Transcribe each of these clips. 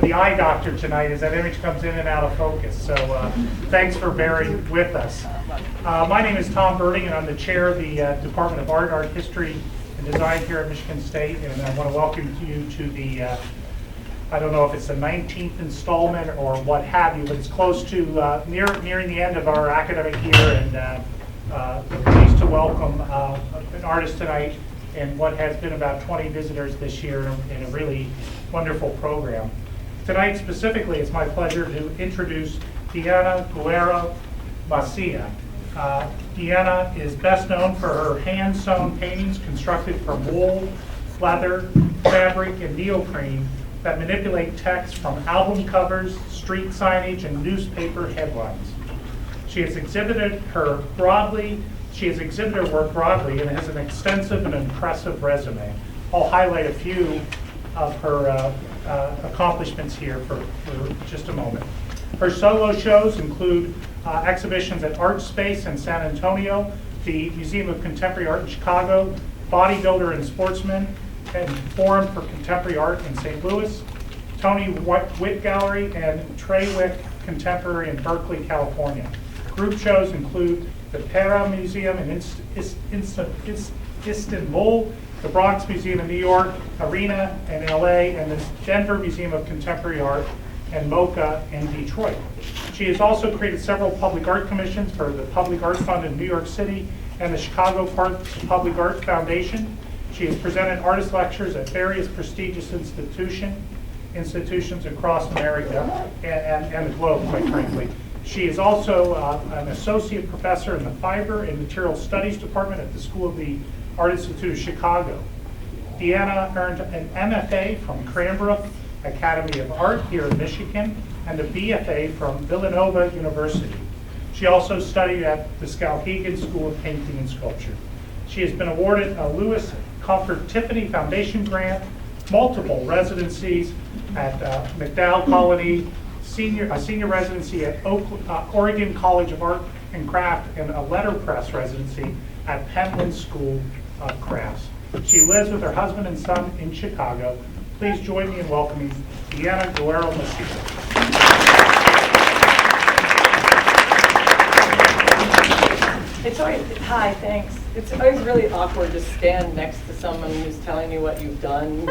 the eye doctor tonight as that image comes in and out of focus. So thanks for bearing with us. My name is Tom Birding, and I'm the chair of the Department of Art History, and Design here at Michigan State. And I want to welcome you to the, I don't know if it's the 19th installment or what have you, but it's close to nearing the end of our academic year. And we're pleased to welcome an artist tonight and what has been about 20 visitors this year in a really wonderful program. Tonight specifically, it's my pleasure to introduce Diana Guerrero-Macia. Diana is best known for her hand-sewn paintings constructed from wool, leather, fabric, and neoprene that manipulate text from album covers, street signage, and newspaper headlines. She has exhibited her work broadly and has an extensive and impressive resume. I'll highlight a few of her accomplishments here for just a moment. Her solo shows include exhibitions at Art Space in San Antonio, the Museum of Contemporary Art in Chicago, Bodybuilder and Sportsman, and Forum for Contemporary Art in St. Louis, Tony Witt Gallery, and Treywick Contemporary in Berkeley, California. Group shows include the Pera Museum in Istanbul, the Bronx Museum in New York, Arena in LA, and the Denver Museum of Contemporary Art, and MoCA in Detroit. She has also created several public art commissions for the Public Art Fund in New York City and the Chicago Public Art Foundation. She has presented artist lectures at various prestigious institutions across America and the globe, quite frankly. She is also an associate professor in the Fiber and Material Studies Department at the School of the Art Institute of Chicago. Deanna earned an MFA from Cranbrook Academy of Art here in Michigan and a BFA from Villanova University. She also studied at the Skowhegan School of Painting and Sculpture. She has been awarded a Lewis Comfort Tiffany Foundation grant, multiple residencies at McDowell Colony, a senior residency at Oregon College of Art and Craft, and a letterpress residency at Penland School of Crafts. She lives with her husband and son in Chicago. Please join me in welcoming Diana Guerrero-Macia. Hi, thanks. It's always really awkward to stand next to someone who's telling you what you've done.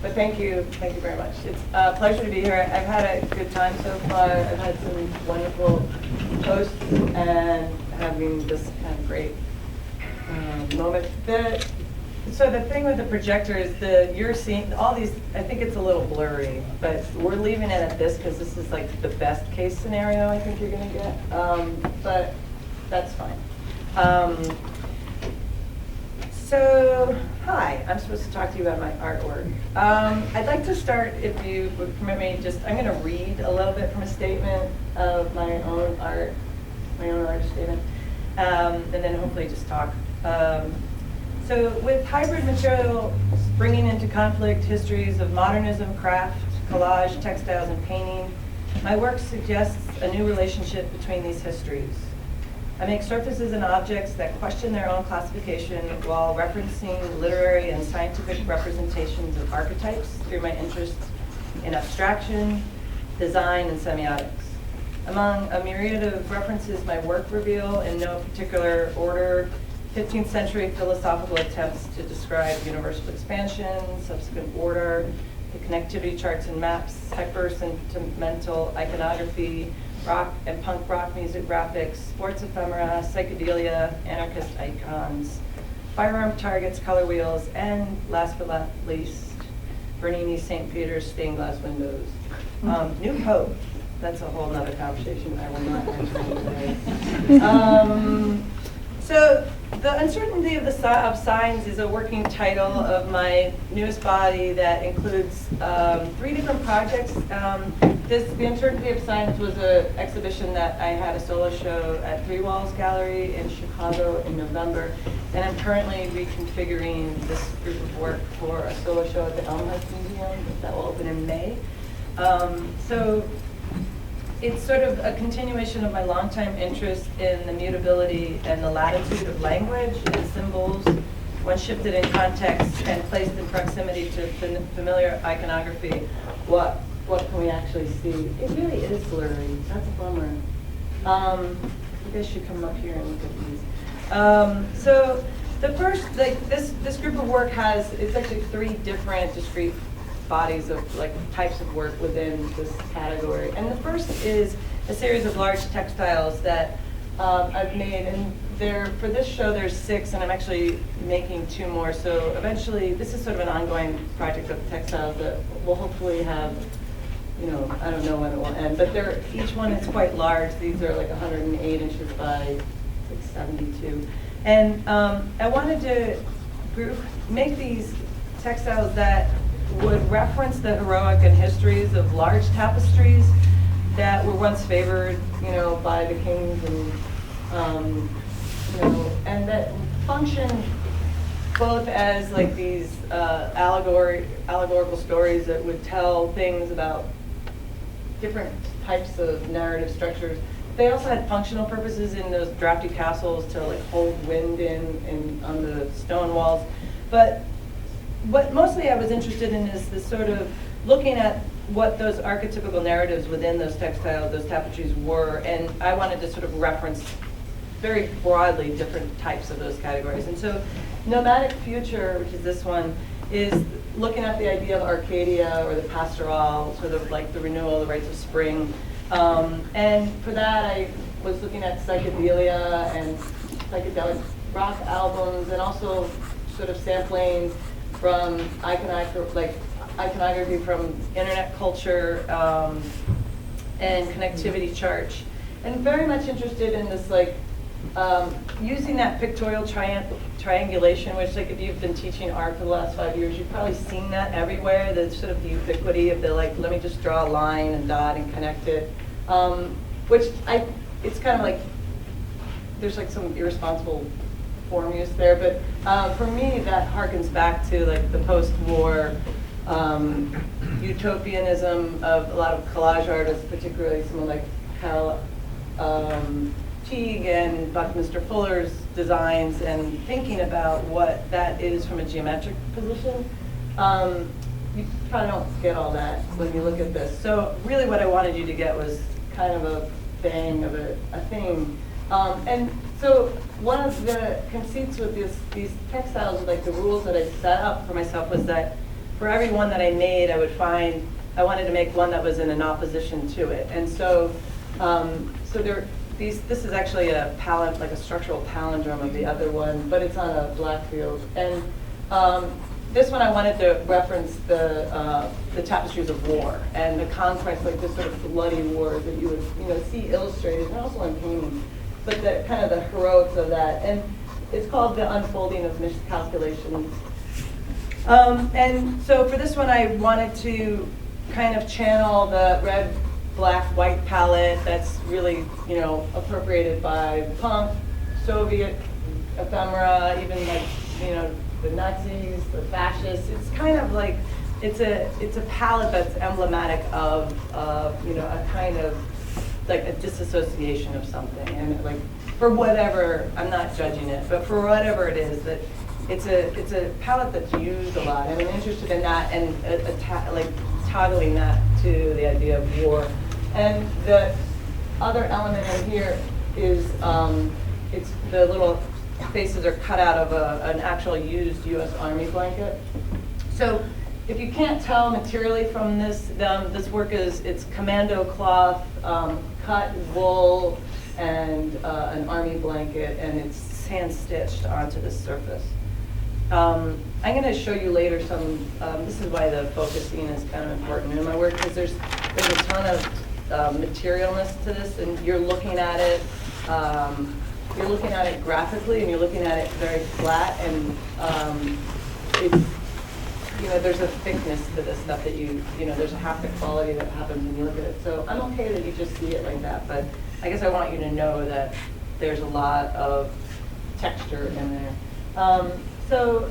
But thank you very much. It's a pleasure to be here. I've had a good time so far. I've had some wonderful hosts and having this kind of great moment. So the thing with the projector is you're seeing all these, I think it's a little blurry, but we're leaving it at this because this is like the best case scenario I think you're gonna get, but that's fine. So, hi, I'm supposed to talk to you about my artwork. I'd like to start, if you would permit me, I'm gonna read a little bit from a statement of my own art statement, and then hopefully just talk. So with hybrid materials bringing into conflict histories of modernism, craft, collage, textiles, and painting, my work suggests a new relationship between these histories. I make surfaces and objects that question their own classification while referencing literary and scientific representations of archetypes through my interest in abstraction, design, and semiotics. Among a myriad of references my work reveal, in no particular order, 15th century philosophical attempts to describe universal expansion, subsequent order, the connectivity charts and maps, hyper-sentimental iconography, rock and punk rock music graphics, sports ephemera, psychedelia, anarchist icons, firearm targets, color wheels, and last but not least, Bernini's St. Peter's stained glass windows. New Pope, that's a whole nother conversation I will not enter today. So the uncertainty of signs is a working title of my newest body that includes 3 different projects. The Uncertainty of Signs was an exhibition that I had a solo show at Three Walls Gallery in Chicago in November, and I'm currently reconfiguring this group of work for a solo show at the Elmhurst Museum that will open in May. So it's sort of a continuation of my longtime interest in the mutability and the latitude of language and symbols when shifted in context and placed in proximity to familiar iconography. What what can we actually see. It really is blurry. That's a bummer. You guys should come up here and look at these. So the first, like this group of work it's actually 3 different discrete bodies of like types of work within this category. And the first is a series of large textiles that I've made, and for this show there's 6, and I'm actually making 2 more. So eventually, this is sort of an ongoing project of textiles that will hopefully have, I don't know when it will end, but each one is quite large. These are like 108 inches by like 72. And I wanted to make these textiles that would reference the heroic and histories of large tapestries that were once favored, by the kings, and that function both as like these allegorical stories that would tell things about different types of narrative structures. They also had functional purposes in those drafty castles to like hold wind in on the stone walls. But what mostly I was interested in is this sort of looking at what those archetypical narratives within those textiles, those tapestries were, and I wanted to sort of reference very broadly different types of those categories. And so Nomadic Future, which is this one, is looking at the idea of Arcadia or the pastoral, sort of like the renewal, the rites of spring. And for that, I was looking at psychedelia and psychedelic rock albums, and also sort of sampling from iconography from internet culture and connectivity charts, and very much interested in this using that pictorial triangulation, which if you've been teaching art for the last 5 years, you've probably seen that everywhere, the sort of the ubiquity of the let me just draw a line and dot and connect it, it's kind of like, there's some irresponsible form use there, but for me that harkens back to the post-war utopianism of a lot of collage artists, particularly someone like Cal Teague and Buckminster Fuller's designs, and thinking about what that is from a geometric position. You probably don't get all that when you look at this. So really what I wanted you to get was kind of a bang of a theme. And so one of the conceits with these textiles, the rules that I set up for myself, was that for every one that I made, I wanted to make one that was in an opposition to it. And so, this is actually a structural palindrome of the other one, but it's on a black field. And this one I wanted to reference the tapestries of war and the conquest, this sort of bloody war that you would see illustrated, and also in painting, but the kind of the heroics of that. And it's called The Unfolding of Miscalculations. And so for this one, I wanted to kind of channel the red, black, white palette that's really, appropriated by punk, Soviet ephemera, even the Nazis, the fascists. It's kind of it's a palette that's emblematic of a kind of a disassociation of something, and for whatever, I'm not judging it, but for whatever it is, that it's a palette that's used a lot. I'm interested in that, and toggling that to the idea of war. And the other element in here is it's the little faces are cut out of an actual used U.S. Army blanket. So if you can't tell materially from this, this work it's commando cloth, cut wool, and an army blanket, and it's hand stitched onto the surface. I'm going to show you later some. This is why the focusing is kind of important in my work, because there's a ton of materialness to this, and you're looking at it. You're looking at it graphically, and you're looking at it very flat, and it's there's a thickness to this stuff that there's a haptic quality that happens when you look at it. So I'm okay that you just see it like that, but I guess I want you to know that there's a lot of texture in there. So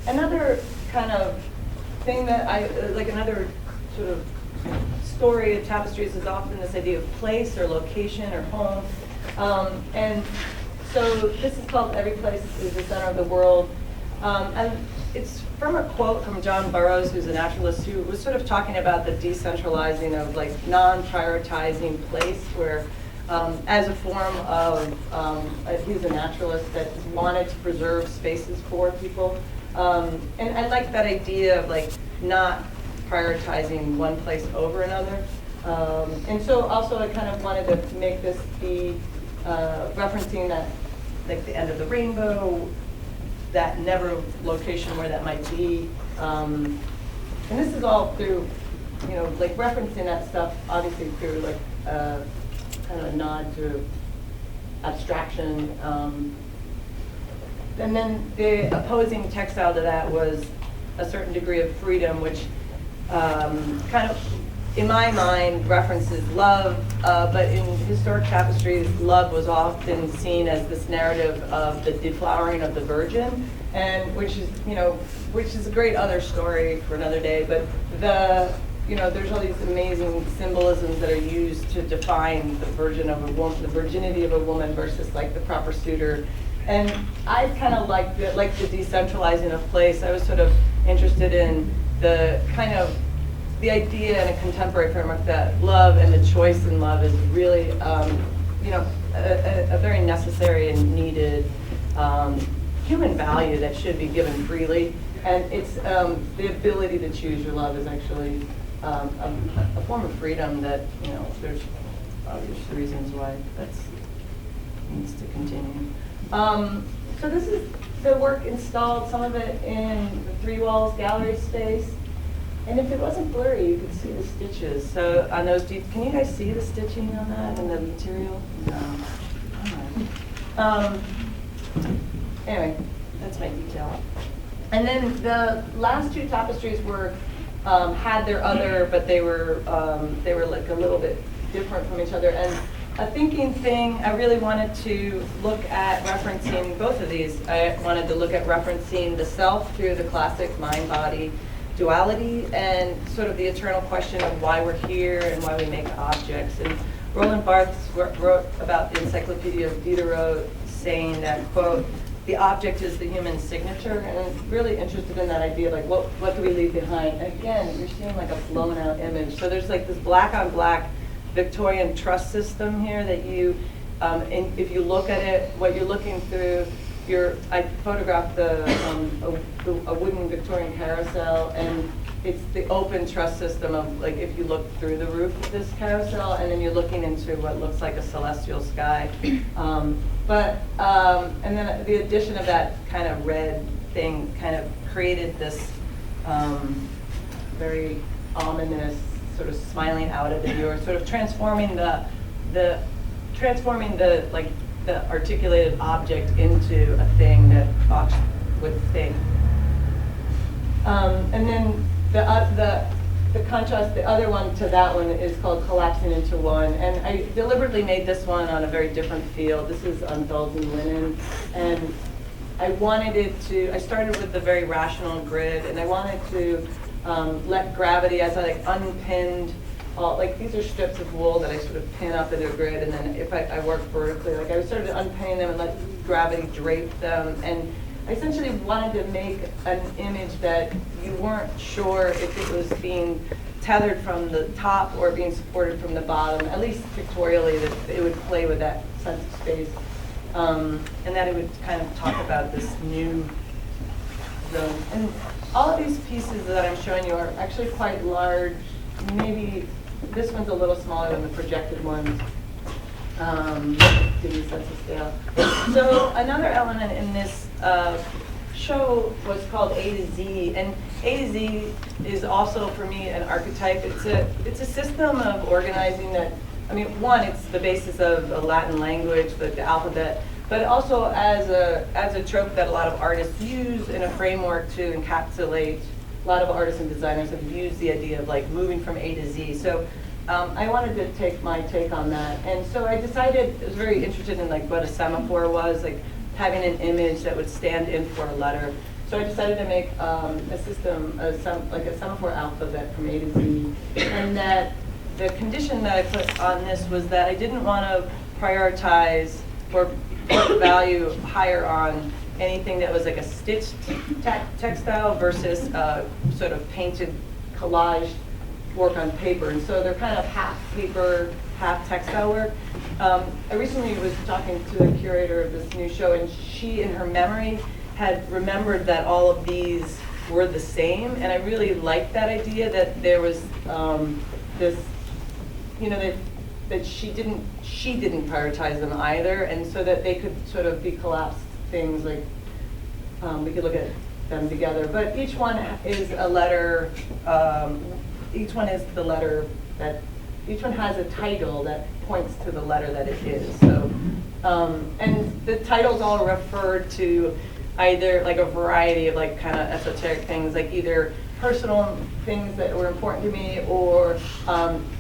another kind of thing that another sort of story of tapestries is often this idea of place or location or home. And so this is called Every Place is the Center of the World. And it's from a quote from John Burroughs, who's a naturalist, who was sort of talking about the decentralizing of like non-prioritizing place where as a form of, he's a naturalist that wanted to preserve spaces for people. And I like that idea of like not prioritizing one place over another. And so also I kind of wanted to make this be referencing that, like the end of the rainbow, that never location where that might be. And this is all through, you know, like referencing that stuff, obviously through like kind of a nod to abstraction. And then the opposing textile to that was a certain degree of freedom, which kind of, in my mind, references love, but in historic tapestries, love was often seen as this narrative of the deflowering of the Virgin, and which is, you know, which is a great other story for another day. But the, you know, there's all these amazing symbolisms that are used to define the virgin of a woman, the virginity of a woman versus like the proper suitor. And I kind of like the decentralizing of place. I was sort of interested in the kind of the idea in a contemporary framework that love and the choice in love is really, you know, a very necessary and needed human value that should be given freely. And it's the ability to choose your love is actually a form of freedom that, you know, there's obvious reasons why that needs to continue. So this is the work installed, some of it in the Three Walls gallery space. And if it wasn't blurry, you could see the stitches. So on those, can you guys see the stitching on that and the material? No. Anyway, that's my detail. And then the last two tapestries were had their other, but they were like a little bit different from each other. And a thinking thing, I really wanted to look at referencing both of these. I wanted to look at referencing the self through the classic mind-body duality and sort of the eternal question of why we're here and why we make objects. And Roland Barthes wrote about the Encyclopedia of Diderot, saying that, quote, the object is the human signature, and I'm really interested in that idea, like what do we leave behind? And again, you're seeing like a blown out image. So there's like this black on black Victorian truss system here that you, and if you look at it, what you're looking through, I photographed a wooden Victorian carousel, and it's the open truss system of like if you look through the roof of this carousel, and then you're looking into what looks like a celestial sky. And then the addition of that kind of red thing kind of created this very ominous sort of smiling out at the viewer, sort of transforming the articulated object into a thing that Fox would think. And then the contrast, the other one to that one is called Collapsing into One. And I deliberately made this one on a very different field. This is on Belgian linen. And I started with the very rational grid, and I wanted to let gravity, as I like unpinned, like these are strips of wool that I sort of pin up into a grid, and then if I work vertically, like I started unpinning them and let gravity drape them. And I essentially wanted to make an image that you weren't sure if it was being tethered from the top or being supported from the bottom, at least pictorially, that it would play with that sense of space. And that it would kind of talk about this new zone. And all of these pieces that I'm showing you are actually quite large. Maybe this one's a little smaller than the projected ones. Give you a sense of scale. So another element in this show was called A to Z, and A to Z is also for me an archetype. It's a system of organizing that, I mean, one, it's the basis of a Latin language, the alphabet, but also as a trope that a lot of artists use in a framework to encapsulate. A lot of artists and designers have used the idea of like moving from A to Z. So I wanted to take my take on that. And so I decided, I was very interested in like what a semaphore was, like having an image that would stand in for a letter. So I decided to make a system, like a semaphore alphabet from A to Z. And that the condition that I put on this was that I didn't want to prioritize or put value higher on anything that was like a stitched textile versus sort of painted collage work on paper. And so they're kind of half paper, half textile work. I recently was talking to the curator of this new show, and she, in her memory, had remembered that all of these were the same, and I really liked that idea that there was this, you know, that she didn't prioritize them either, and so that they could sort of be collapsed things, like we could look at them together. But each one is a letter. Each one is the letter that. Each one has a title that points to the letter that it is. So, and the titles all refer to either like a variety of like kind of esoteric things, like either personal things that were important to me, or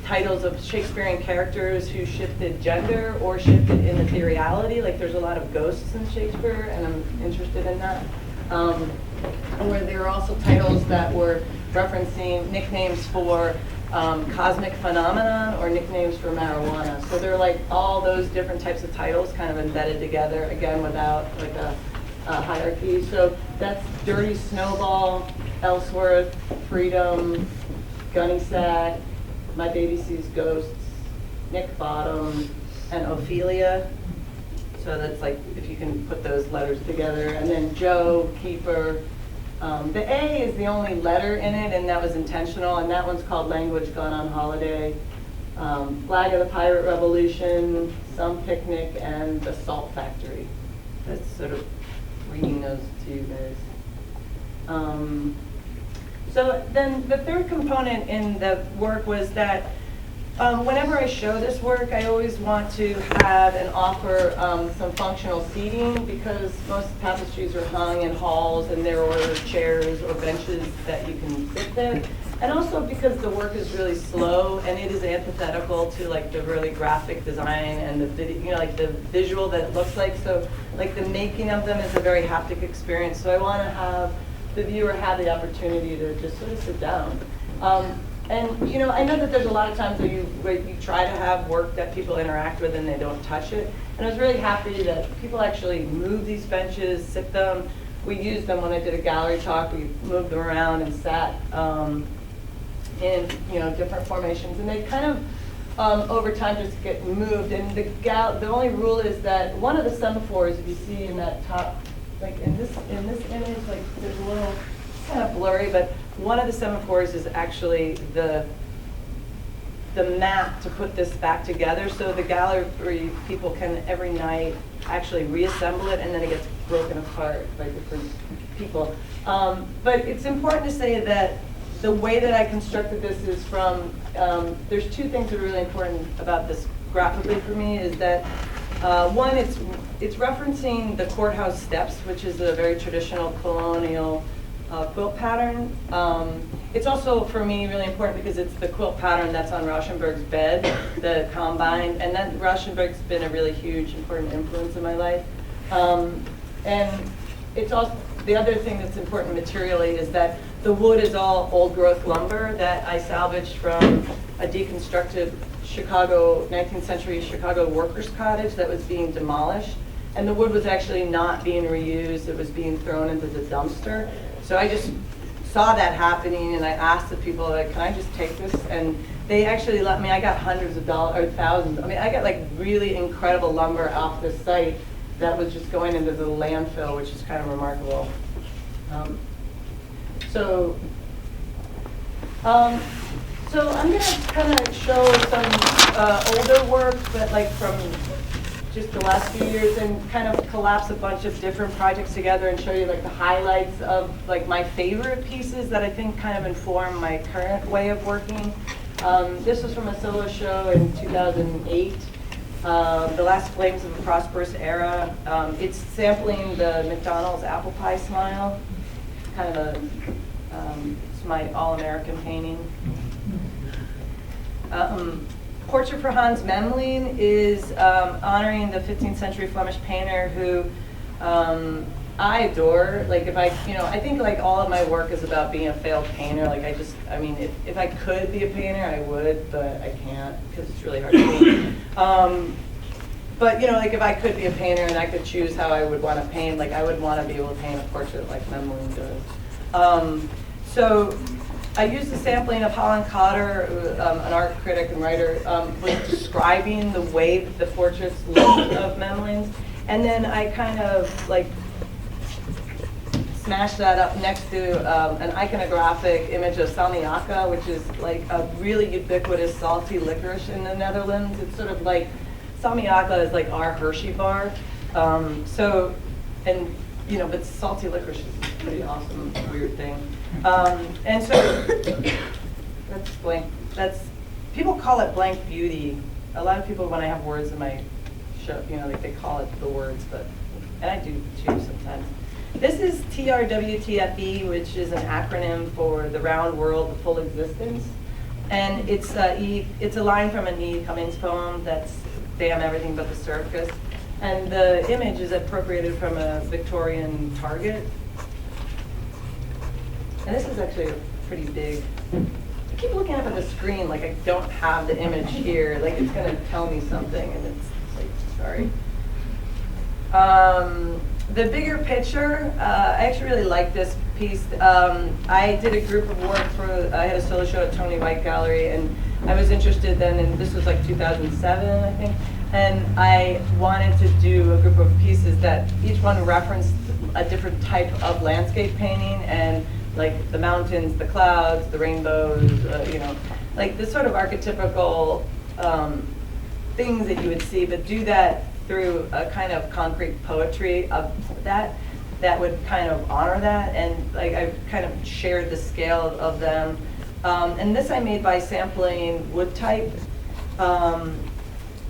titles of Shakespearean characters who shifted gender or shifted immateriality. Like there's a lot of ghosts in Shakespeare, and I'm interested in that. Or there are also titles that were referencing nicknames for cosmic phenomenon or nicknames for marijuana. So they're like all those different types of titles kind of embedded together, again, without like a hierarchy. So that's Dirty Snowball, Ellsworth, Freedom, Gunny Sack, My Baby Sees Ghosts, Nick Bottom, and Ophelia. So that's like, if you can put those letters together. And then Joe, Keeper. The A is the only letter in it, and that was intentional, and that one's called Language Gone on Holiday. Flag of the Pirate Revolution, Some Picnic, and The Salt Factory. That's sort of reading those to you guys. So then the third component in the work was that whenever I show this work, I always want to have and offer some functional seating, because most tapestries are hung in halls and there are chairs or benches that you can sit there. And also because the work is really slow and it is antithetical to like the really graphic design and the video, you know, like the visual that it looks like. So like the making of them is a very haptic experience. So I want to have the viewer have the opportunity to just sort of sit down. And you know, I know that there's a lot of times where you try to have work that people interact with and they don't touch it. And I was really happy that people actually move these benches, sit them. We used them when I did a gallery talk. We moved them around and sat in different formations, and they kind of over time just get moved. And the only rule is that one of the semaphores, if you see in that top, like in this image, like there's a little, it's kind of blurry, but one of the semaphores is actually the map to put this back together, so the gallery people can every night actually reassemble it, and then it gets broken apart by different people. But it's important to say that the way that I constructed this is from, there's two things that are really important about this graphically for me, is that one, it's referencing the courthouse steps, which is a very traditional colonial quilt pattern. It's also, for me, really important because it's the quilt pattern that's on Rauschenberg's bed, the combined, and that Rauschenberg's been a really huge, important influence in my life. And it's also, the other thing that's important materially is that the wood is all old growth lumber that I salvaged from a deconstructed 19th century Chicago workers' cottage that was being demolished. And the wood was actually not being reused, it was being thrown into the dumpster. So I just saw that happening, and I asked the people, like, can I just take this? And they actually let me. I got hundreds of dollars, or thousands. I mean, I got like really incredible lumber off this site that was just going into the landfill, which is kind of remarkable. So I'm going to kind of show some older work, but like from just the last few years, and kind of collapse a bunch of different projects together and show you like the highlights of like my favorite pieces that I think kind of inform my current way of working. This was from a solo show in 2008, The Last Flames of a Prosperous Era. It's sampling the McDonald's apple pie smile, kind of it's my all-American painting. Portrait for Hans Memling is honoring the 15th century Flemish painter who I adore. Like I think like all of my work is about being a failed painter. Like I mean, if I could be a painter, I would, but I can't because it's really hard to paint. But like if I could be a painter and I could choose how I would want to paint, like I would want to be able to paint a portrait like Memling does. So I used the sampling of Holland Cotter, an art critic and writer, was describing the way that the portraits looked of Memling's. And then I kind of like smashed that up next to an iconographic image of salmiakka, which is like a really ubiquitous salty licorice in the Netherlands. It's sort of like, salmiakka is like our Hershey bar. But salty licorice is a pretty awesome, weird thing. And so that's blank. People call it blank beauty. A lot of people, when I have words in my show, they call it the words, and I do too sometimes. This is TRWTFE, which is an acronym for the round world, the full existence. And it's a line from an E. Cummings poem that's damn everything but the circus. And the image is appropriated from a Victorian Target. And this is actually a pretty big, I keep looking up at the screen like I don't have the image here, like it's gonna tell me something, and it's like, sorry. The bigger picture, I actually really like this piece. I did a group of work I had a solo show at Tony White Gallery, and I was interested then, and this was like 2007, I think, and I wanted to do a group of pieces that each one referenced a different type of landscape painting, and like the mountains, the clouds, the rainbows, like the sort of archetypical things that you would see, but do that through a kind of concrete poetry of that would kind of honor that, and like I kind of shared the scale of them. And this I made by sampling wood type,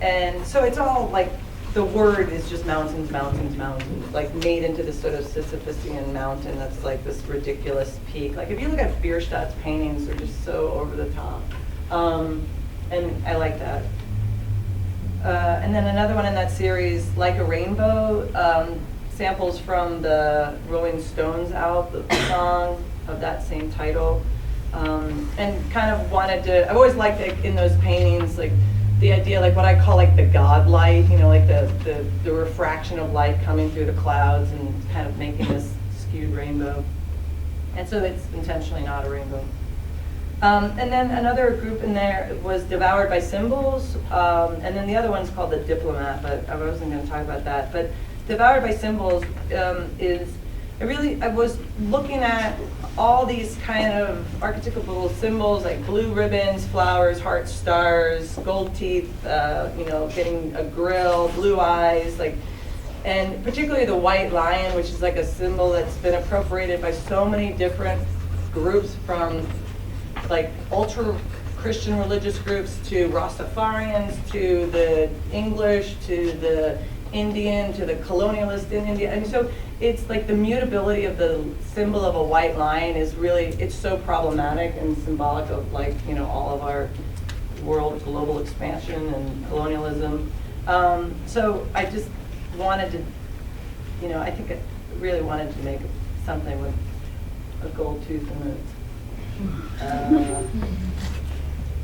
and so it's all like the word is just mountains, mountains, mountains, like made into this sort of Sisyphusian mountain that's like this ridiculous peak. Like if you look at Bierstadt's paintings, they're just so over the top, and I like that. And then another one in that series, Like a Rainbow, samples from the Rolling Stones album, the song of that same title, and kind of wanted to, I've always liked it in those paintings, like the idea, like what I call like the God light, like the refraction of light coming through the clouds and kind of making this skewed rainbow. And so it's intentionally not a rainbow. And then another group in there was Devoured by Symbols, and then the other one's called The Diplomat, but I wasn't going to talk about that. But Devoured by Symbols I was looking at all these kind of archetypical symbols like blue ribbons, flowers, hearts, stars, gold teeth, getting a grill, blue eyes, and particularly the white lion, which is like a symbol that's been appropriated by so many different groups, from like ultra Christian religious groups to Rastafarians to the English to the Indian to the colonialist in India. And so it's like the mutability of the symbol of a white lion is really, it's so problematic and symbolic of like, all of our world global expansion and colonialism. So I just wanted to, I think I really wanted to make something with a gold tooth in it.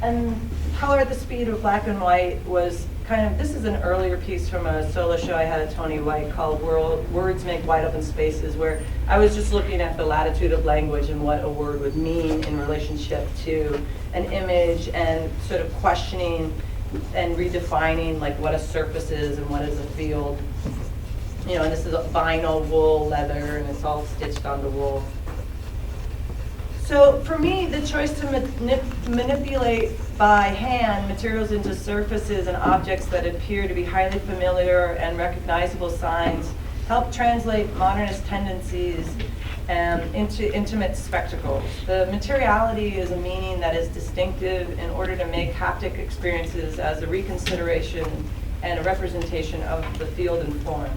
And Color at the Speed of Black and White was kind of, this is an earlier piece from a solo show I had at Tony White called Words Make Wide Open Spaces, where I was just looking at the latitude of language and what a word would mean in relationship to an image, and sort of questioning and redefining like what a surface is and what is a field. And this is a vinyl, wool, leather, and it's all stitched onto wool. So for me, the choice to manipulate by hand materials into surfaces and objects that appear to be highly familiar and recognizable signs help translate modernist tendencies into intimate spectacles. The materiality is a meaning that is distinctive in order to make haptic experiences as a reconsideration and a representation of the field and form.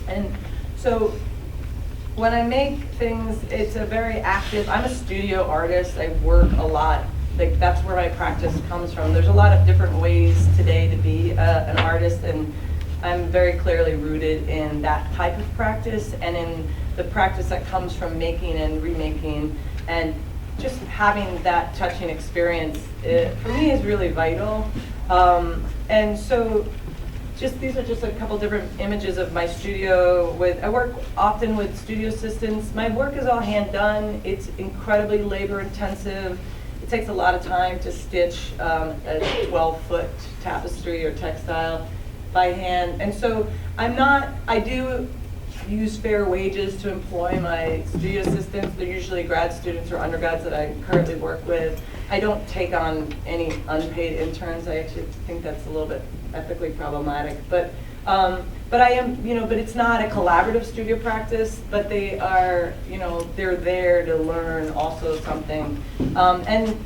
And so when I make things, it's a very active, I'm a studio artist, I work a lot, like that's where my practice comes from. There's a lot of different ways today to be an artist, and I'm very clearly rooted in that type of practice and in the practice that comes from making and remaking, and just having that touching experience, for me is really vital. And so these are just a couple different images of my studio. I work often with studio assistants. My work is all hand done. It's incredibly labor intensive. It takes a lot of time to stitch a 12-foot tapestry or textile by hand. And so I do use fair wages to employ my studio assistants. They're usually grad students or undergrads that I currently work with. I don't take on any unpaid interns. I actually think that's a little bit ethically problematic. But I am, but it's not a collaborative studio practice, but they are, they're there to learn also something. And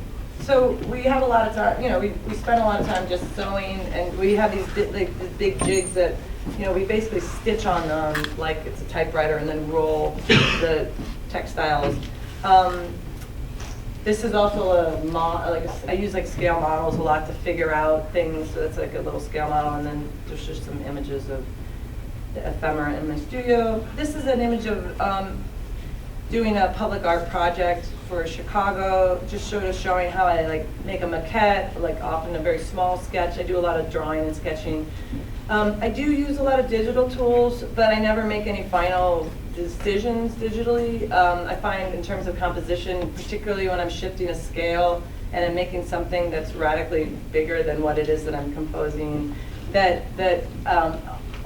so we have a lot of time, we spend a lot of time just sewing, and we have these big jigs that, we basically stitch on them like it's a typewriter and then roll the textiles. This is also I use scale models a lot to figure out things, so that's like a little scale model, and then there's just some images of the ephemera in my studio. This is an image of doing a public art project for Chicago, just showing how I make a maquette, often a very small sketch. I do a lot of drawing and sketching. I do use a lot of digital tools, but I never make any final decisions digitally. I find in terms of composition, particularly when I'm shifting a scale and I'm making something that's radically bigger than what it is that I'm composing, that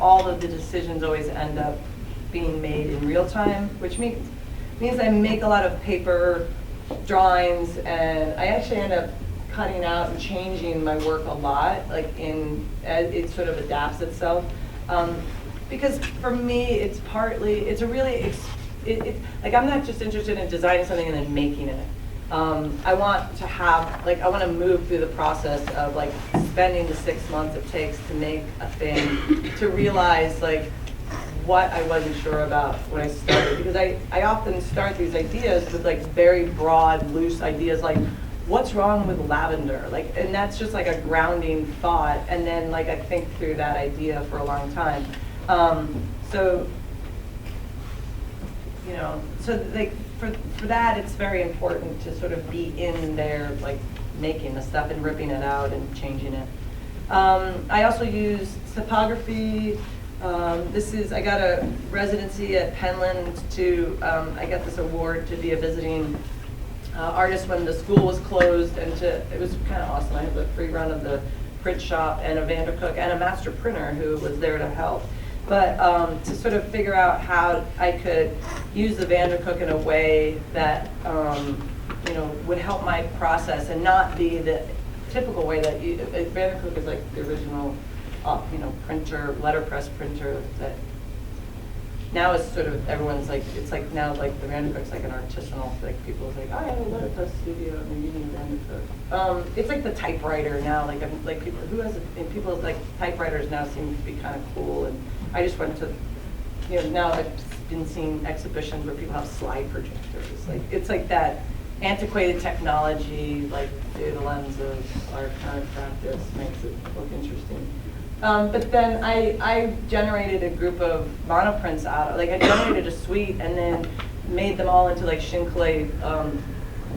all of the decisions always end up being made in real time, which means I make a lot of paper drawings, and I actually end up cutting out and changing my work a lot, as it sort of adapts itself. Because for me, it's I'm not just interested in designing something and then making it. I want to move through the process of spending the 6 months it takes to make a thing, to realize what I wasn't sure about when I started. Because I often start these ideas with very broad, loose ideas what's wrong with lavender? And that's just a grounding thought, and then I think through that idea for a long time. So for that, it's very important to sort of be in there, making the stuff and ripping it out and changing it. I also use typography. I got a residency at Penland I got this award to be a visiting artist when the school was closed, and it was kind of awesome. I had a free run of the print shop and a Vandercook and a master printer who was there to help. But to sort of figure out how I could use the Vandercook in a way that would help my process and not be the typical way that Vandercook is the original printer, letterpress printer that now is sort of everyone's now the Vandercook's an artisanal people I have a letterpress studio and you need a Vandercook. It's the typewriter now. People typewriters now seem to be kind of cool, and I just went to now I've been seeing exhibitions where people have slide projectors. It's that antiquated technology through the lens of our current practice makes it look interesting. But then I generated a group of monoprints out. I generated a suite and then made them all into Shinclay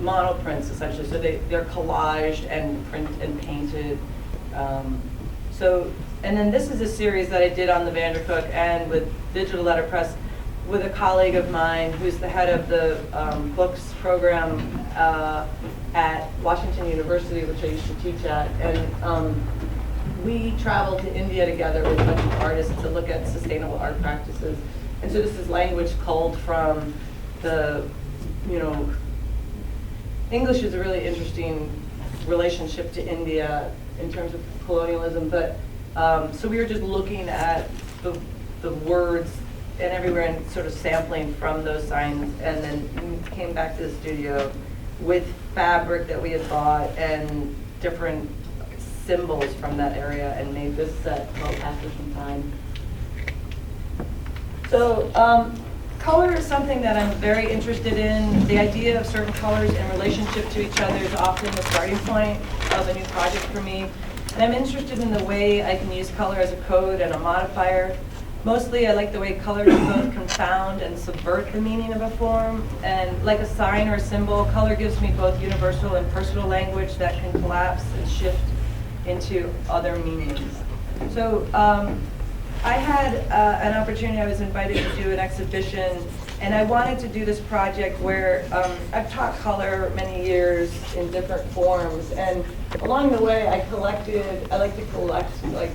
monoprints essentially. So they're collaged and printed and painted. And then this is a series that I did on the Vandercook and with digital letterpress with a colleague of mine who's the head of the books program at Washington University, which I used to teach at. And we traveled to India together with a bunch of artists to look at sustainable art practices. And so this is language culled from English is a really interesting relationship to India in terms of colonialism. But so we were just looking at the words and everywhere and sort of sampling from those signs, and then we came back to the studio with fabric that we had bought and different symbols from that area and made this set called After Some Time. So color is something that I'm very interested in. The idea of certain colors in relationship to each other is often the starting point of a new project for me. And I'm interested in the way I can use color as a code and a modifier. Mostly I like the way color can both confound and subvert the meaning of a form. And like a sign or a symbol, color gives me both universal and personal language that can collapse and shift into other meanings. So I had an opportunity, I was invited to do an exhibition, and I wanted to do this project where I've taught color many years in different forms, and along the way I like to collect like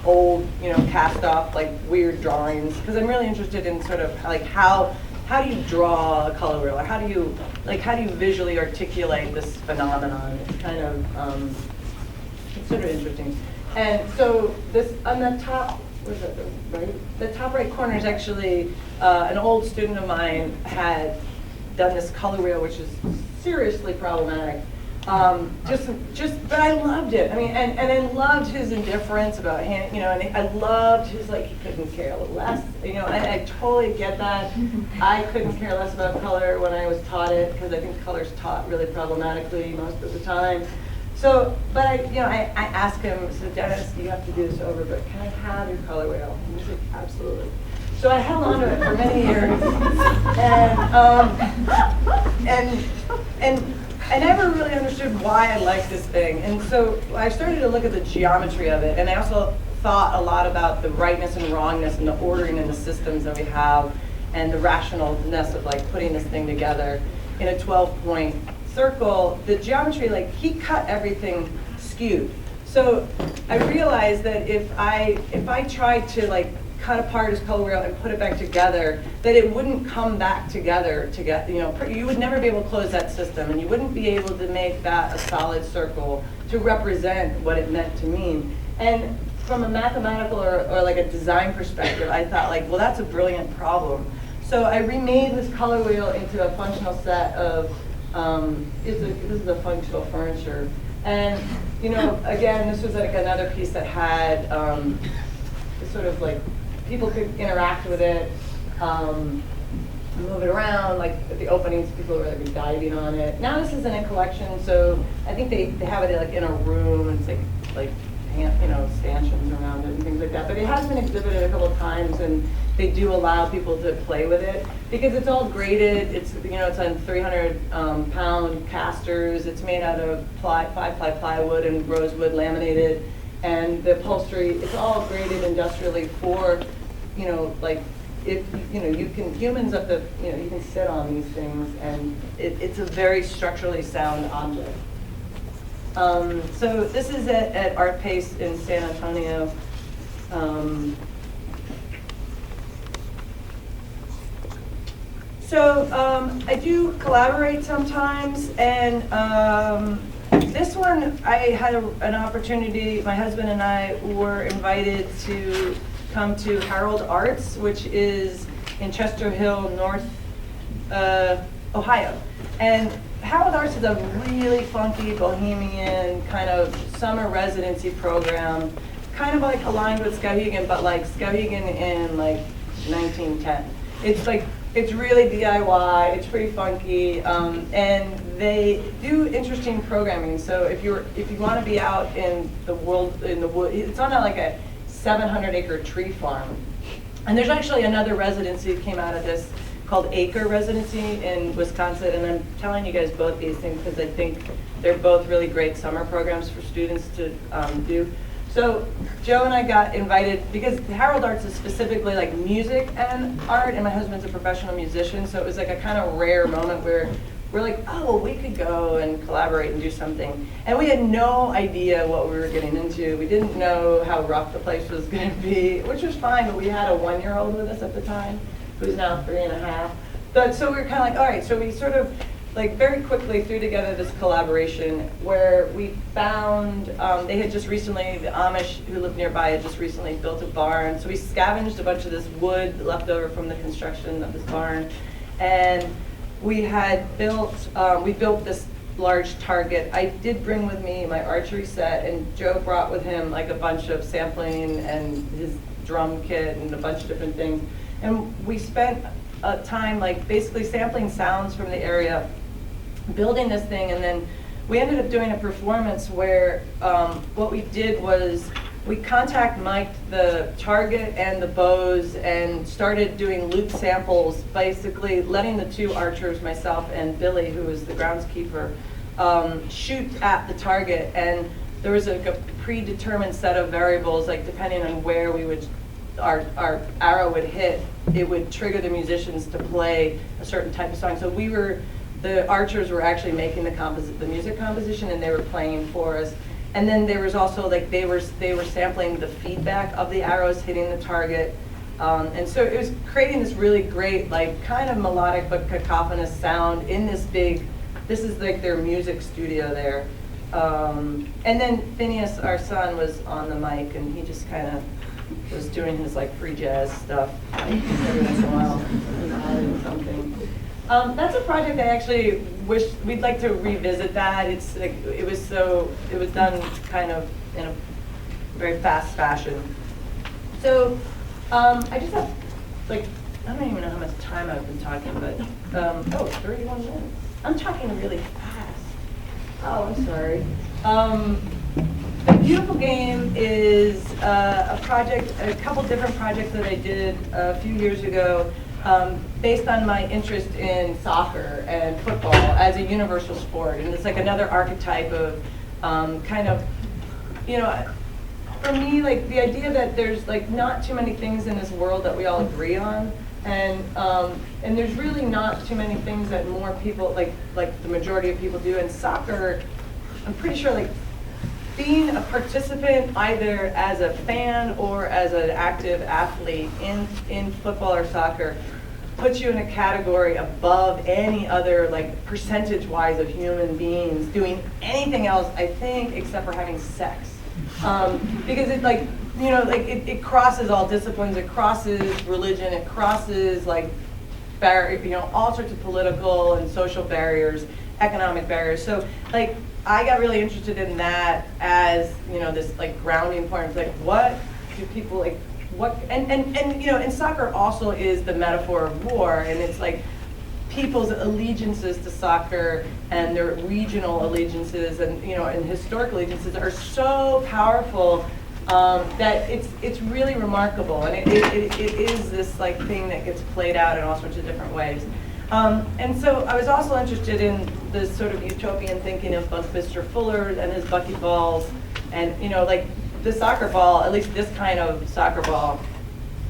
old, cast off like weird drawings, because I'm really interested in sort of like how do you draw a color wheel, or how do you visually articulate this phenomenon? It's kind of it's sort of interesting. And so this on the top, where's that, the top right corner is actually an old student of mine had done this color wheel, which is seriously problematic. But I loved it. I mean, and I loved his indifference about hand, and I loved his, like, he couldn't care less, and I totally get that. I couldn't care less about color when I was taught it, because I think color's taught really problematically most of the time. So, but I asked him, I said, Dennis, you have to do this over, but can I have your color wheel? And he's like, absolutely. So I held on to it for many years, and I never really understood why I liked this thing. And so I started to look at the geometry of it, and I also thought a lot about the rightness and wrongness and the ordering in the systems that we have, and the rationalness of like putting this thing together in a 12-point circle. The geometry, like, he cut everything skewed. So I realized that if I tried to like cut apart his color wheel and put it back together, that it wouldn't come back together you would never be able to close that system, and you wouldn't be able to make that a solid circle to represent what it meant to mean. And from a mathematical or like a design perspective, I thought, like, well, that's a brilliant problem. So I remade this color wheel into a functional set of this is a functional furniture. And again, this was like another piece that had sort of like people could interact with it, move it around. Like at the openings, people were like diving on it. Now this isn't a collection, so I think they have it like in a room, and it's like stanchions around it and things like that. But it has been exhibited a couple of times, and they do allow people to play with it because it's all graded. It's it's on 300-pound casters. It's made out of 5-ply plywood and rosewood laminated, and the upholstery. It's all graded industrially for like if you can humans up the you can sit on these things, and it's a very structurally sound object. So this is at Art Pace in San Antonio. I do collaborate sometimes, and this one I had an opportunity. My husband and I were invited to come to Harold Arts, which is in Chester Hill, North Ohio. And Harold Arts is a really funky, bohemian kind of summer residency program, kind of like aligned with Skowhegan, but like Skowhegan in like 1910. It's really DIY. It's pretty funky, and they do interesting programming. So if you want to be out in the wood, it's on like a 700-acre tree farm. And there's actually another residency that came out of this called Acre Residency in Wisconsin, and I'm telling you guys both these things because I think they're both really great summer programs for students to do. So Joe and I got invited because Harold Arts is specifically like music and art, and my husband's a professional musician, so it was like a kind of rare moment where we're like, oh, well, we could go and collaborate and do something. And we had no idea what we were getting into. We didn't know how rough the place was going to be, which was fine, but we had a 1-year-old with us at the time, who's now 3.5. But so we were kind of like, all right, so we sort of like very quickly threw together this collaboration where we found, they had just recently, the Amish who lived nearby had just recently built a barn. So we scavenged a bunch of this wood left over from the construction of this barn. And we had built, we built this large target. I did bring with me my archery set, and Joe brought with him like a bunch of sampling and his drum kit and a bunch of different things. And we spent time like basically sampling sounds from the area, building this thing, and then we ended up doing a performance where what we did was we contact mic'd the target and the bows and started doing loop samples, basically letting the two archers, myself and Billy, who was the groundskeeper, shoot at the target. And there was like a predetermined set of variables, like depending on where we would, our arrow would hit, it would trigger the musicians to play a certain type of song. So the archers were actually making the music composition, and they were playing for us. And then there was also like they were sampling the feedback of the arrows hitting the target. And so it was creating this really great, like kind of melodic but cacophonous sound in this is like their music studio there. And then Phineas, our son, was on the mic, and he just kind of was doing his like free jazz stuff like, every once in a while, adding something. That's a project I actually wish we'd like to revisit. That it's like it was done kind of in a very fast fashion. So I just have like I don't even know how much time I've been talking, but 31 minutes. I'm talking really fast. Oh, I'm sorry. The Beautiful Game is a couple different projects that I did a few years ago based on my interest in soccer and football as a universal sport. And it's like another archetype of kind of, for me, like the idea that there's like not too many things in this world that we all agree on. And there's really not too many things that more people, like the majority of people do. And soccer, I'm pretty sure like being a participant either as a fan or as an active athlete in football or soccer puts you in a category above any other, like percentage-wise, of human beings doing anything else, I think, except for having sex. Because it like, it crosses all disciplines, it crosses religion, it crosses like all sorts of political and social barriers, economic barriers. So like I got really interested in that as, this like grounding point of like what do people like and soccer also is the metaphor of war, and it's like people's allegiances to soccer and their regional allegiances and and historic allegiances are so powerful that it's really remarkable, and it is this like thing that gets played out in all sorts of different ways. And so I was also interested in the sort of utopian thinking of Buckminster Fuller and his buckyballs, and like the soccer ball, at least this kind of soccer ball,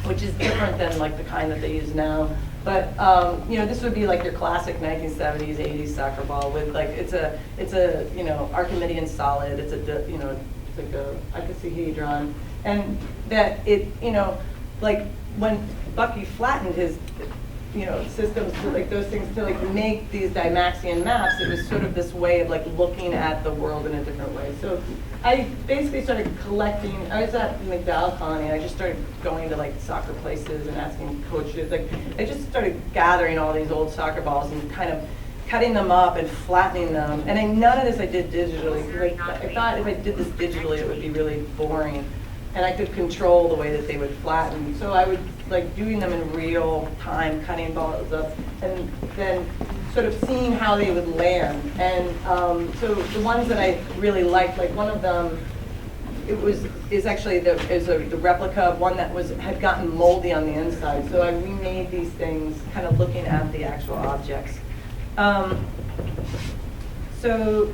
which is different than like the kind that they use now. But this would be like your classic 1970s, 80s soccer ball with like it's a Archimedean solid. It's it's like a icosahedron, and that it like when Bucky flattened his systems to like those things to like make these Dymaxion maps, it was sort of this way of like looking at the world in a different way. So I basically started collecting. I was at McDowell Colony, and I just started going to like soccer places and asking coaches. Like I just started gathering all these old soccer balls and kind of cutting them up and flattening them. And none of this I did digitally. Like, I thought if I did this digitally, it would be really boring, and I could control the way that they would flatten. So I would like doing them in real time, cutting balls up, and then sort of seeing how they would land. And so the ones that I really liked, like one of them, is actually the replica of one that had gotten moldy on the inside. So I remade these things, kind of looking at the actual objects. So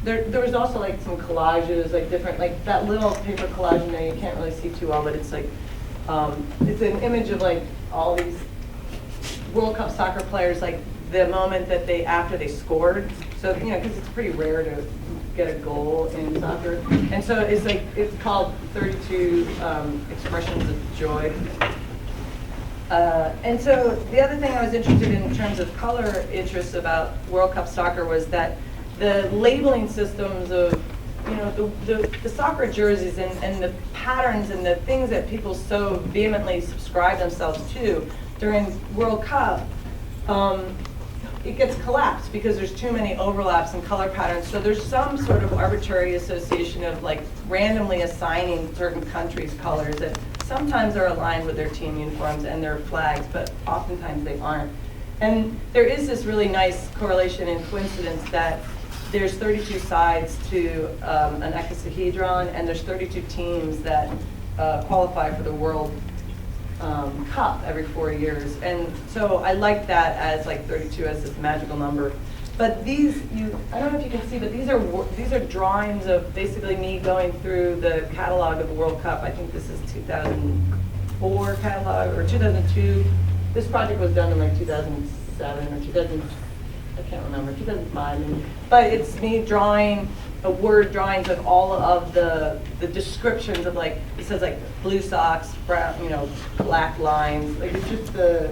there was also like some collages, like different, like that little paper collage in there you can't really see too well, but it's like, it's an image of like all these World Cup soccer players, like the moment that after they scored. So, because it's pretty rare to get a goal in soccer. And so it's called 32 Expressions of Joy. And so the other thing I was interested in terms of color interests about World Cup soccer was that the labeling systems of, the soccer jerseys and the patterns and the things that people so vehemently subscribe themselves to during World Cup, it gets collapsed because there's too many overlaps in color patterns. So there's some sort of arbitrary association of like randomly assigning certain countries' colors that sometimes are aligned with their team uniforms and their flags, but oftentimes they aren't. And there is this really nice correlation and coincidence that there's 32 sides to an icosahedron, and there's 32 teams that qualify for the World Cup every 4 years. And so I like that as like 32 as this magical number. But these, I don't know if you can see, but these are drawings of basically me going through the catalog of the World Cup. I think this is 2004 catalog or 2002. This project was done in like 2007 or 2000. I can't remember, 2005 maybe. But it's me drawing word drawings of all of the descriptions of, like, it says like blue socks, brown, black lines. Like, it's just a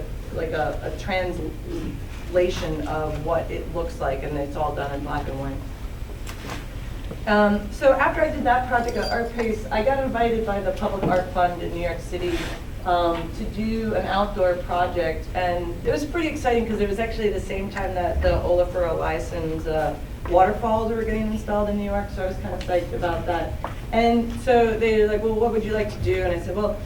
translation of what it looks like, and it's all done in black and white. So after I did that project at Art Pace, I got invited by the Public Art Fund in New York City to do an outdoor project, and it was pretty exciting because it was actually the same time that the Olafur Eliasson's waterfalls were getting installed in New York, so I was kind of psyched about that. And so they were like, well, what would you like to do? And I said, well,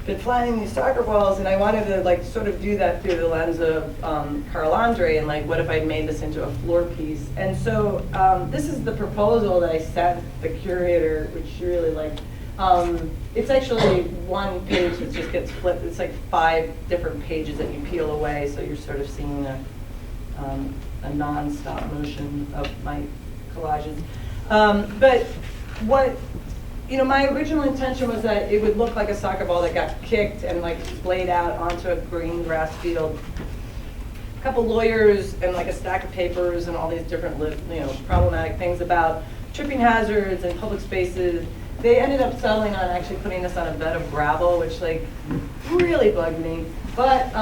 I've been flying these soccer balls, and I wanted to like sort of do that through the lens of Carl Andre, and like, what if I made this into a floor piece? And so this is the proposal that I sent the curator, which she really liked. It's actually one page that just gets flipped. It's like 5 different pages that you peel away, so you're sort of seeing a non-stop motion of my collages. But what, my original intention was that it would look like a soccer ball that got kicked and like splayed out onto a green grass field. A couple lawyers and like a stack of papers and all these different problematic things about tripping hazards and public spaces. They ended up settling on actually putting this on a bed of gravel, which like really bugged me. But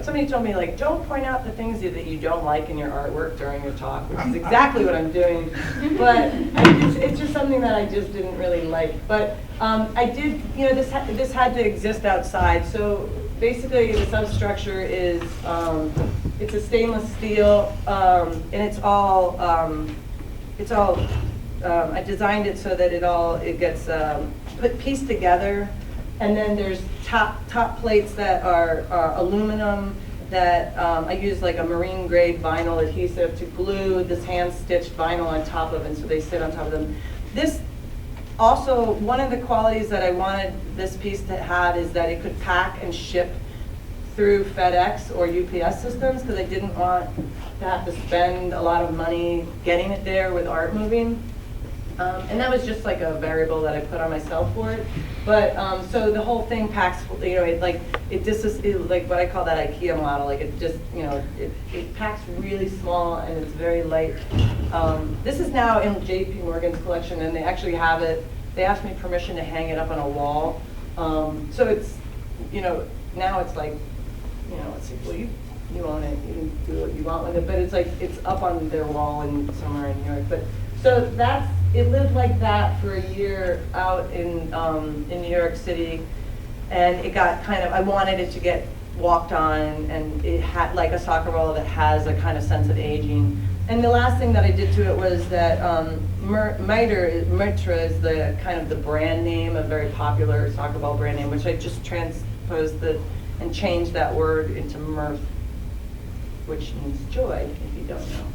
somebody told me, like, don't point out the things that you don't like in your artwork during your talk, which is exactly what I'm doing. But it's just something that I just didn't really like. But I did, this had to exist outside. So basically, the substructure is it's a stainless steel, and it's all I designed it so that it gets pieced together, and then there's top plates that are aluminum that I use like a marine grade vinyl adhesive to glue this hand stitched vinyl on top of, and so they sit on top of them. This also, one of the qualities that I wanted this piece to have is that it could pack and ship through FedEx or UPS systems, because I didn't want to have to spend a lot of money getting it there with art moving. And that was just like a variable that I put on myself for it. But so the whole thing packs, it like what I call that IKEA model. Like it just, it packs really small and it's very light. This is now in JP Morgan's collection, and they actually have it. They asked me permission to hang it up on a wall. So it's, now it's like, it's like, well, you own it. You can do what you want with it. But it's like it's up on their wall somewhere in New York. But so it lived like that for a year out in New York City, and it got I wanted it to get walked on, and it had like a soccer ball that has a kind of sense of aging. And the last thing that I did to it was that Mitra is the kind of the brand name, a very popular soccer ball brand name, which I just transposed and changed that word into mirth, which means joy, if you don't know.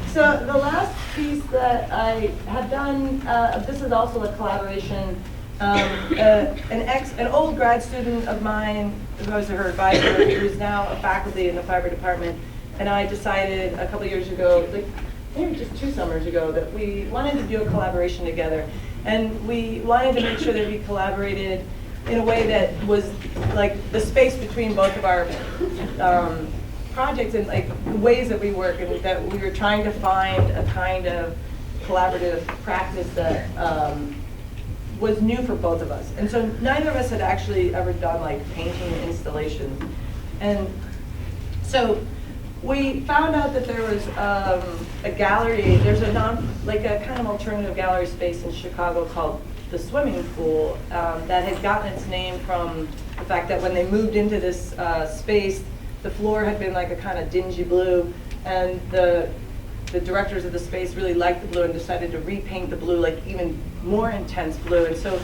So the last piece that I have done, this is also a collaboration. An old grad student of mine, who was her advisor, who is now a faculty in the fiber department, and I decided a couple years ago, like maybe just 2 summers ago, that we wanted to do a collaboration together. And we wanted to make sure that we collaborated in a way that was like the space between both of our projects and like the ways that we work, and that we were trying to find a kind of collaborative practice that was new for both of us. And so neither of us had actually ever done like painting installations. And so we found out that there was a gallery, there's a kind of alternative gallery space in Chicago called the Swimming Pool that had gotten its name from the fact that when they moved into this space, the floor had been like a kind of dingy blue, and the directors of the space really liked the blue and decided to repaint the blue like even more intense blue. And so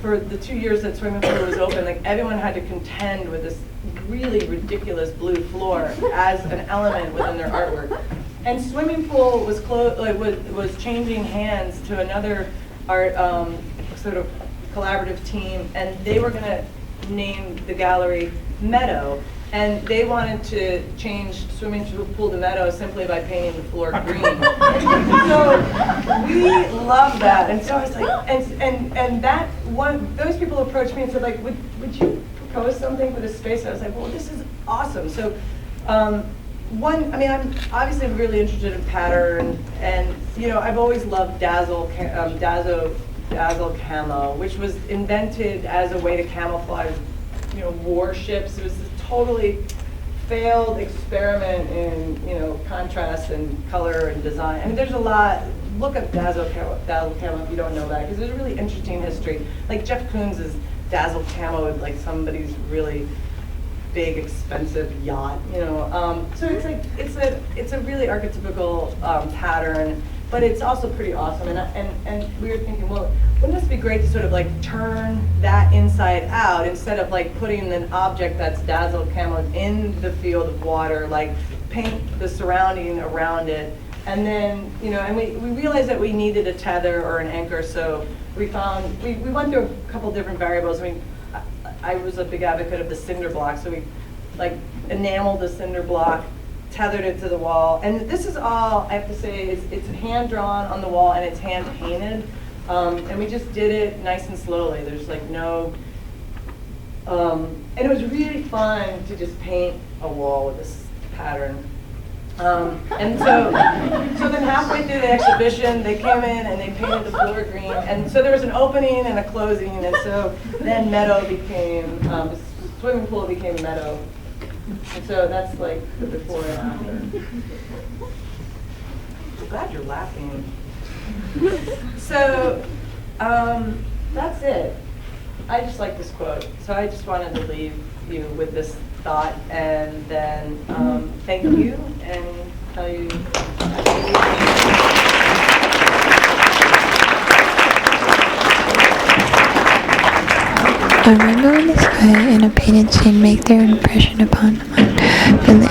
for the 2 years that Swimming Pool was open, like everyone had to contend with this really ridiculous blue floor as an element within their artwork. And Swimming Pool was was changing hands to another art sort of collaborative team, and they were going to name the gallery Meadow. And they wanted to change swimming pool to meadow simply by painting the floor green. So we love that. And so I was like, and that one, those people approached me and said, like, would you propose something for this space? And I was like, well, this is awesome. So one, I mean, I'm obviously really interested in pattern, and you know, I've always loved Dazzle camo, which was invented as a way to camouflage, you know, warships. It was this totally failed experiment in, you know, contrast and color and design. I mean, there's a lot. Look up Dazzle camo if you don't know that, because there's a really interesting history. Like Jeff Koons is Dazzle camo with like somebody's really big, expensive yacht, you know. So it's like it's a really archetypical pattern, but it's also pretty awesome. And we were thinking, well, wouldn't this be great to sort of like turn that inside out instead of like putting an object that's Dazzle camo in the field of water, like paint the surrounding around it. And then, you know, and we realized that we needed a tether or an anchor, so we went through a couple different variables. I mean, I was a big advocate of the cinder block, so we like enameled the cinder block, tethered it to the wall, and this is all, I have to say, it's hand drawn on the wall and it's hand painted, and we just did it nice and slowly. There's like no, and it was really fun to just paint a wall with this pattern. And so then halfway through the exhibition, they came in and they painted the floor green. And so there was an opening and a closing, and so then meadow became, the swimming pool became meadow. And so that's like the before and after. I'm glad you're laughing. So that's it. I just like this quote. So I just wanted to leave you with this thought, and then thank you and tell you. A rainbow in the sky and a painted scene make their impression upon the mind. In the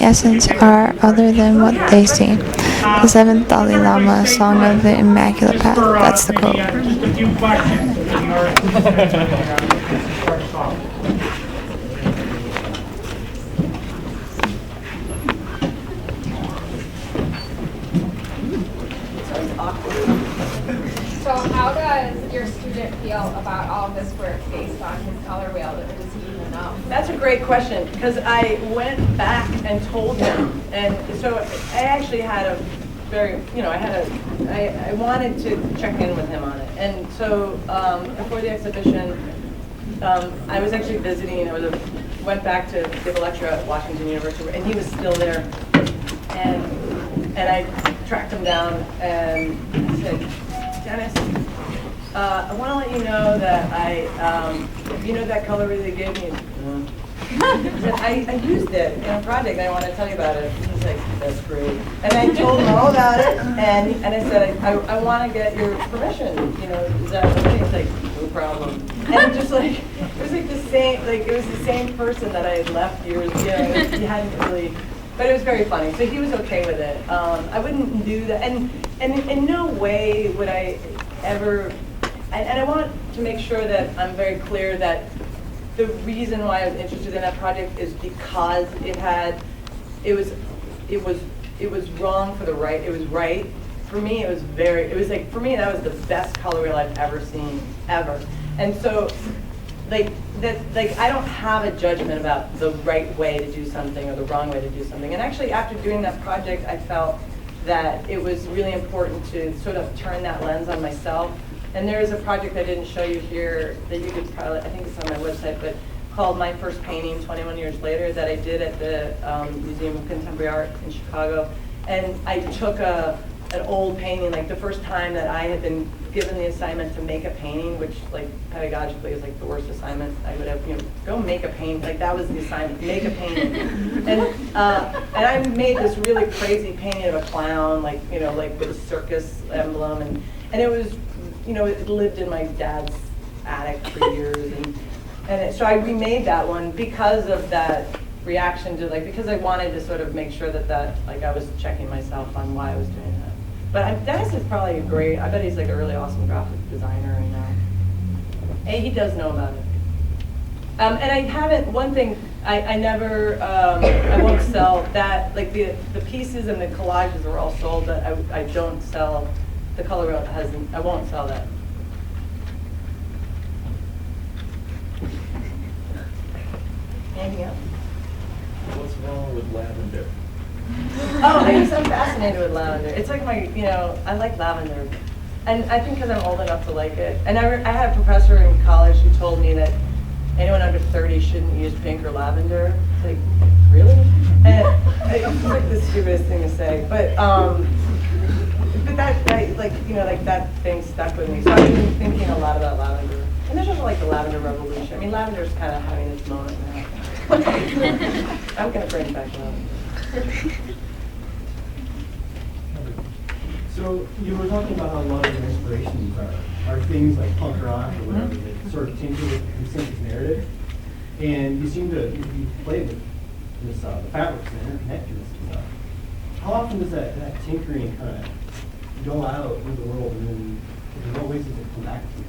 essence are other than what they see. The seventh Dalai Lama, Song of the Immaculate Path. That's the quote. Just a few questions. So how does your student feel about all this work based on his color wheel? Does he even know? That's a great question, because I went back and told him, and so I actually had a very, you know, I wanted to check in with him on it. And so before the exhibition, I was actually visiting, went back to give a lecture at Washington University, and he was still there. And I tracked him down and I said, Dennis, I want to let you know that you know that color wheel they gave me? I used it in a project. I want to tell you about it. He's like, that's great. And I told him all about it, and I said, I want to get your permission. You know, is that okay? He's like, no problem. And just like, it was like the same, like it was the same person that I had left years ago. He hadn't really. But it was very funny. So he was okay with it. I wouldn't do that. And in no way would I ever, and I want to make sure that I'm very clear that the reason why I was interested in that project is because it was wrong for the right. It was right. For me, it was like, for me, that was the best color wheel I've ever seen, ever. And so, like I don't have a judgment about the right way to do something or the wrong way to do something. And actually, after doing that project, I felt that it was really important to sort of turn that lens on myself. And there is a project I didn't show you here that you could probably, I think it's on my website, but called My First Painting 21 Years Later, that I did at the Museum of Contemporary Art in Chicago. And I took an old painting, like the first time that I had been given the assignment to make a painting, which like pedagogically is like the worst assignment I would have, you know, go make a painting, like that was the assignment, make a painting. And I made this really crazy painting of a clown, like, you know, like with a circus emblem, and it was, you know, it lived in my dad's attic for years, so I remade that one because of that reaction to, like, because I wanted to sort of make sure that like I was checking myself on why I was doing that. But Dennis is probably I bet he's like a really awesome graphic designer, and he does know about it. And I haven't, one thing, I never, I won't sell that, like the pieces and the collages are all sold, but I don't sell, the color wheel hasn't, I won't sell that. Anything else? What's wrong with lavender? Oh, I'm fascinated with lavender. It's like my, I like lavender. And I think because I'm old enough to like it. And I had a professor in college who told me that anyone under 30 shouldn't use pink or lavender. It's like, really? And it's like the stupidest thing to say. But that, like that thing stuck with me. So I've been thinking a lot about lavender. And there's also like the lavender revolution. I mean, lavender's kind of having its moment now. I'm going to bring back lavender. So you were talking about how a lot of your inspirations are things like punk rock or whatever that sort of tinker with Lucinda's narrative, and you seem to you play with this the fabrics and interconnectedness and stuff. How often does that tinkering kind of go out into the world, and then in what ways does it come back to you?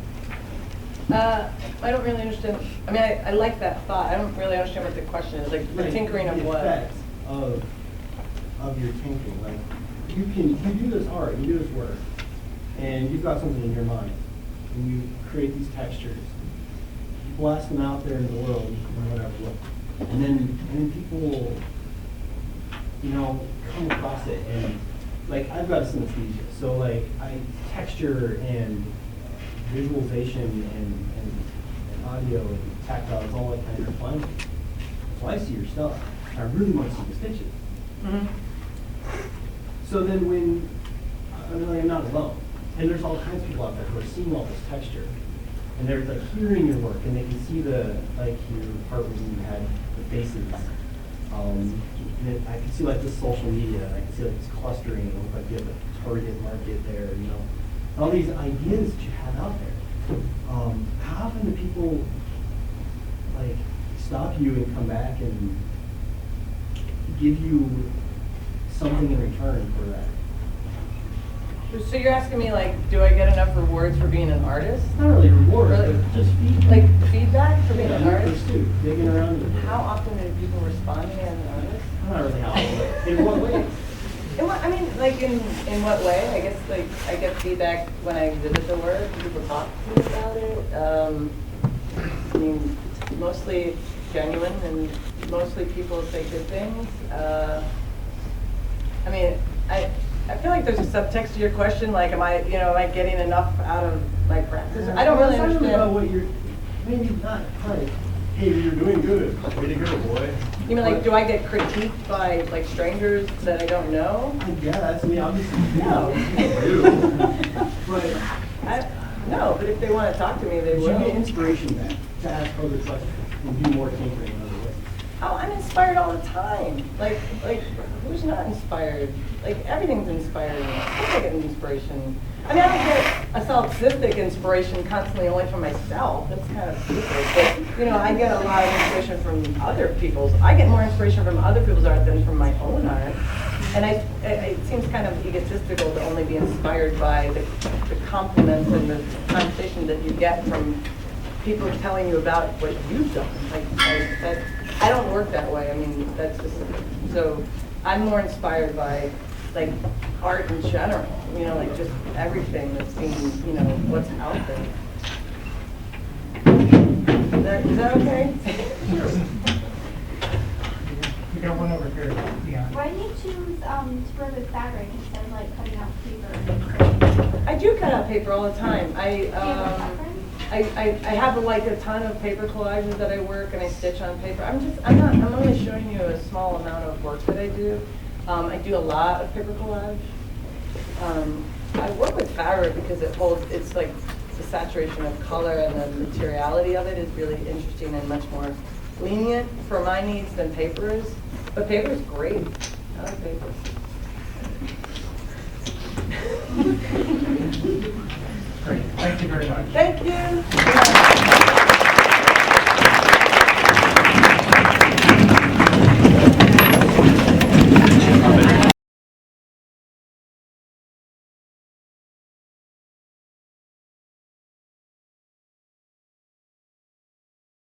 I don't really understand. I mean, I like that thought. I don't really understand what the question is. Like the tinkering of what? The effects of your tinkering. Like you do this art, you do this work, and you've got something in your mind, and you create these textures. You blast them out there in the world, or whatever, and then people, come across it, and like I've got a synesthesia, so like texture and visualization and audio and tactile is all like kind of intertwined. So I see your stuff. I really want to see the stitches. Mm-hmm. So then when I'm not alone, and there's all kinds of people out there who are seeing all this texture, and they're like hearing your work, and they can see your part where you had the faces. And I can see like the social media, and I can see like this clustering, it looks like you have a target market there, all these ideas that you have out there. How often do people like stop you and come back and give you something in return for that? So you're asking me, like, do I get enough rewards for being an artist? Not really reward, Really? but just feedback. Like feedback for being an your artist? pursuit, digging around. How often do people respond to me as an artist? Not really how often, but in what ways? I mean, like in what way? I guess like I get feedback when I exhibit the work. People talk to me about it. I mean, mostly genuine, and mostly people say good things. I mean, I feel like there's a subtext to your question. Like, am I getting enough out of my practice? I don't really understand. About what you're maybe not quite. Hey, you're doing good. Way to go, boy. You mean like, do I get critiqued by like strangers that I don't know? I guess. I mean, obviously you No. do. But No, but if they want to talk to me, they did you will. get inspiration then to ask other questions and do more tinkering in other ways? Oh, I'm inspired all the time. Like who's not inspired? Like everything's inspiring. Of course I get inspiration. I mean, I don't get a solipsistic inspiration constantly only from myself. That's kind of stupid. But I get a lot of inspiration from other people's. I get more inspiration from other people's art than from my own art. And it seems kind of egotistical to only be inspired by the compliments and the conversation that you get from people telling you about what you've done. I don't work that way. I mean, that's just, so I'm more inspired by like art in general, like just everything that's being, what's out there. Is that okay? We got one over here. Yeah. Why do you choose to work with fabric instead of like cutting out paper? I do cut out paper all the time. Do you have a preference? I have like a ton of paper collages that I work and I stitch on paper. I'm only showing you a small amount of work that I do. I do a lot of paper collage. I work with fabric because it's like the saturation of color and the materiality of it is really interesting and much more lenient for my needs than paper is. But paper is great. I like paper. Great. Thank you very much. Thank you.